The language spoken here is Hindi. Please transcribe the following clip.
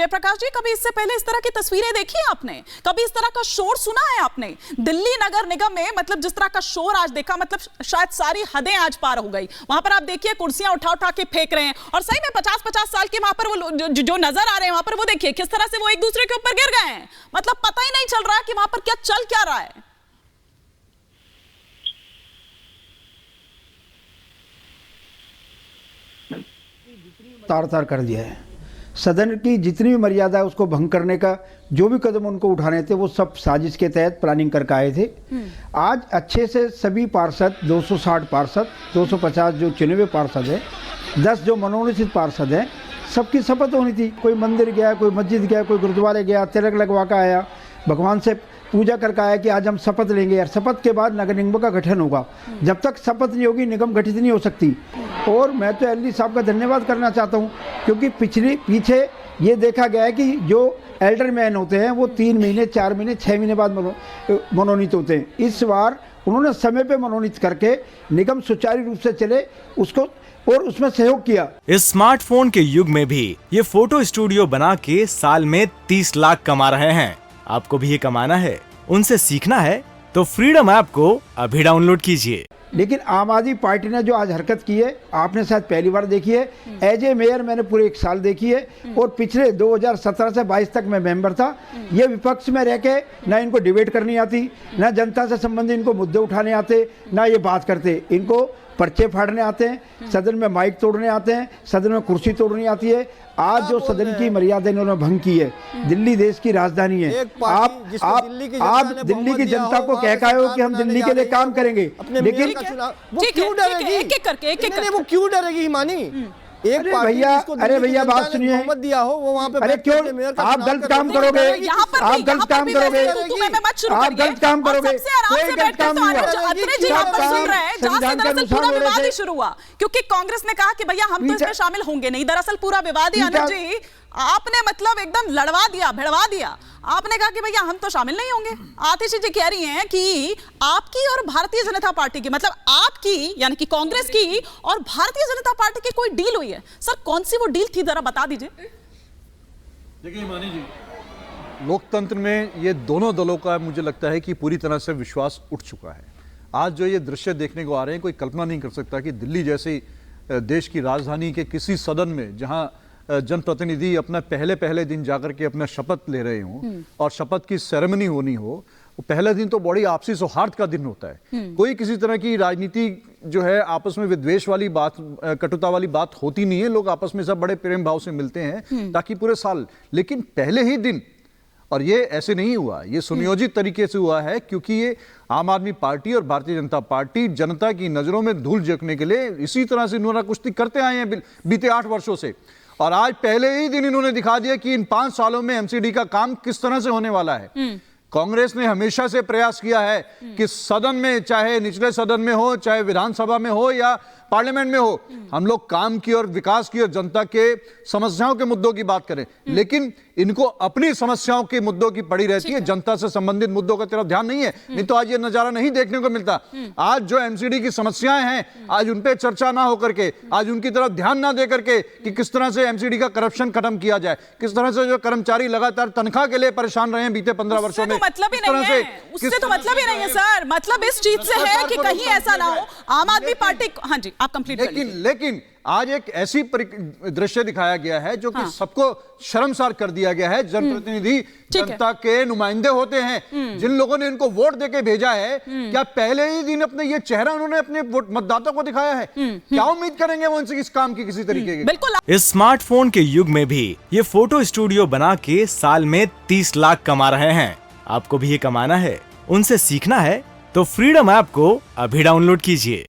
जयप्रकाश जी, कभी इससे पहले इस तरह की तस्वीरें देखी है आपने? कभी इस तरह का शोर सुना है आपने? दिल्ली नगर निगम में मतलब जिस तरह का शोर आज देखा, मतलब शायद सारी हदें आज पार हो गई। वहां पर आप देखिए कुर्सियां उठा उठा के फेंक रहे हैं, और सही में 50-50 साल के वहां पर वो जो नजर आ रहे हैं, वहां पर वो देखिए किस तरह से वो एक दूसरे के ऊपर गिर गए हैं। मतलब पता ही नहीं चल रहा है कि वहां पर क्या चल क्या रहा है। तार तार कर दिया है। सदन की जितनी भी मर्यादा है उसको भंग करने का जो भी कदम उनको उठाने थे वो सब साजिश के तहत प्लानिंग करके आए थे। आज अच्छे से सभी पार्षद 260 पार्षद, 250 जो चुने हुए पार्षद हैं, 10 जो मनोनीत पार्षद हैं, सबकी शपथ होनी थी। कोई मंदिर गया, कोई मस्जिद गया, कोई गुरुद्वारे गया, तिलक लगवा कर आया, भगवान से पूजा करके आया कि आज हम शपथ लेंगे यार। शपथ के बाद नगर निगम का गठन होगा। जब तक शपथ नहीं होगी निगम गठित नहीं हो सकती। और मैं तो एलडी साहब का धन्यवाद करना चाहता हूँ, क्योंकि पीछे ये देखा गया है कि जो एल्डर मैन होते हैं वो 3 महीने, 4 महीने, 6 महीने बाद मनोनीत होते हैं। इस बार उन्होंने समय पे मनोनीत करके निगम सुचारू रूप से चले उसको और उसमें सहयोग किया। इस स्मार्टफोन के युग में भी ये फोटो स्टूडियो बना के साल में 30 लाख कमा रहे हैं। आपको भी ये कमाना है, उनसे सीखना है तो फ्रीडम ऐप को अभी डाउनलोड कीजिए। लेकिन आम आदमी पार्टी ने जो आज हरकत की है, आपने शायद पहली बार देखी है। एज ए मेयर मैंने पूरे 1 साल देखी है, और पिछले 2017 से 22 तक मैं मेंबर था। ये विपक्ष में रह के ना इनको डिबेट करनी आती, ना जनता से संबंधित इनको मुद्दे उठाने आते, ना ये बात करते। इनको पर्चे फाड़ने आते हैं, सदन में माइक तोड़ने आते हैं, सदन में कुर्सी तोड़नी आती है। आज जो सदन की मर्यादा इन्होंने भंग की है, दिल्ली देश की राजधानी है। आप दिल्ली की जनता को कह के हो कि हम दिल्ली के लिए काम करेंगे, लेकिन वो क्यों डरेगी? वो क्यों डरेगी हिमानी? एक भैया, अरे भैया बात सुनिए, मत दिया हो वो वहाँ पे। अरे क्यों आप गलत काम करोगे? आप गलत काम करोगे, आप गलत काम करोगे। कोई गलत काम नहीं हुआ। शुरू हुआ क्योंकि कांग्रेस ने कहा कि भैया हम तो इसमें शामिल होंगे नहीं। दरअसल पूरा विवाद ही आनंद जी आपने मतलब एकदम लड़वा दिया, भिड़वा दिया। आपने कहा कि भैया हम तो शामिल नहीं होंगे। आतिशी जी कह रही हैं कि आपकी और भारतीय जनता पार्टी की, मतलब आपकी यानी कि कांग्रेस की और भारतीय जनता पार्टी की कोई डील हुई है। सर कौन सी वो डील थी, जरा बता दीजिए। देखिए हिमानी जी, लोकतंत्र में ये दोनों दलों का मुझे लगता है कि पूरी तरह से विश्वास उठ चुका है। आज जो ये दृश्य देखने को आ रहे हैं, कोई कल्पना नहीं कर सकता कि दिल्ली जैसी देश की राजधानी के किसी सदन में जहां जनप्रतिनिधि अपना पहले दिन जाकर के अपना शपथ ले रहे हों और शपथ की सेरेमनी होनी हो, वो पहले दिन तो बड़ी आपसी सौहार्द का दिन होता है। कोई किसी तरह की राजनीति जो है आपस में विद्वेष वाली बात, कटुता वाली बात होती नहीं है। लोग आपस में सब बड़े प्रेम भाव से मिलते हैं ताकि पूरे साल, लेकिन पहले ही दिन, और ये ऐसे नहीं हुआ, ये सुनियोजित तरीके से हुआ है, क्योंकि ये आम आदमी पार्टी और भारतीय जनता पार्टी जनता की नजरों में धूल झोंकने के लिए इसी तरह से नुरा कुश्ती करते आए हैं बीते 8 वर्षों से। और आज पहले ही दिन इन्होंने दिखा दिया कि इन 5 सालों में एमसीडी का काम किस तरह से होने वाला है। कांग्रेस ने हमेशा से प्रयास किया है कि सदन में, चाहे निचले सदन में हो, चाहे विधानसभा में हो या पार्लियामेंट में हो, हम लोग काम की और विकास की और जनता के समस्याओं के मुद्दों की बात करें। लेकिन इनको अपनी समस्याओं के मुद्दों की पड़ी रहती है, जनता से संबंधित मुद्दों का तरफ ध्यान नहीं है। नहीं तो आज ये नजारा नहीं देखने को मिलता। आज जो एमसीडी की समस्याएं हैं, आज उन पे चर्चा ना होकर के, आज उनकी तरफ ध्यान ना दे करके कि किस तरह से एमसीडी का करप्शन खत्म किया जाए, किस तरह से जो कर्मचारी लगातार तनख्वाह के लिए परेशान रहे हैं बीते 15 वर्षों में, मतलब ही नहीं है। उससे तो मतलब ही नहीं है सर। मतलब इस चीज से है कि कहीं ऐसा ना हो आम आदमी पार्टी। हाँ जी, आप कंप्लीट करिए। लेकिन आज एक ऐसी दृश्य दिखाया गया है जो कि सबको शर्मसार कर दिया गया है। जनप्रतिनिधि जनता के नुमाइंदे होते हैं, जिन लोगों ने इनको वोट देके भेजा है, क्या पहले ही दिन अपने ये चेहरा उन्होंने अपने मतदाता को दिखाया है? क्या उम्मीद करेंगे वो उनसे इस काम की किसी तरीके की? बिल्कुल। इस स्मार्टफोन के युग में भी ये फोटो स्टूडियो बना के साल में 30 लाख कमा रहे हैं। आपको भी ये कमाना है, उनसे सीखना है तो फ्रीडम ऐप को अभी डाउनलोड कीजिए।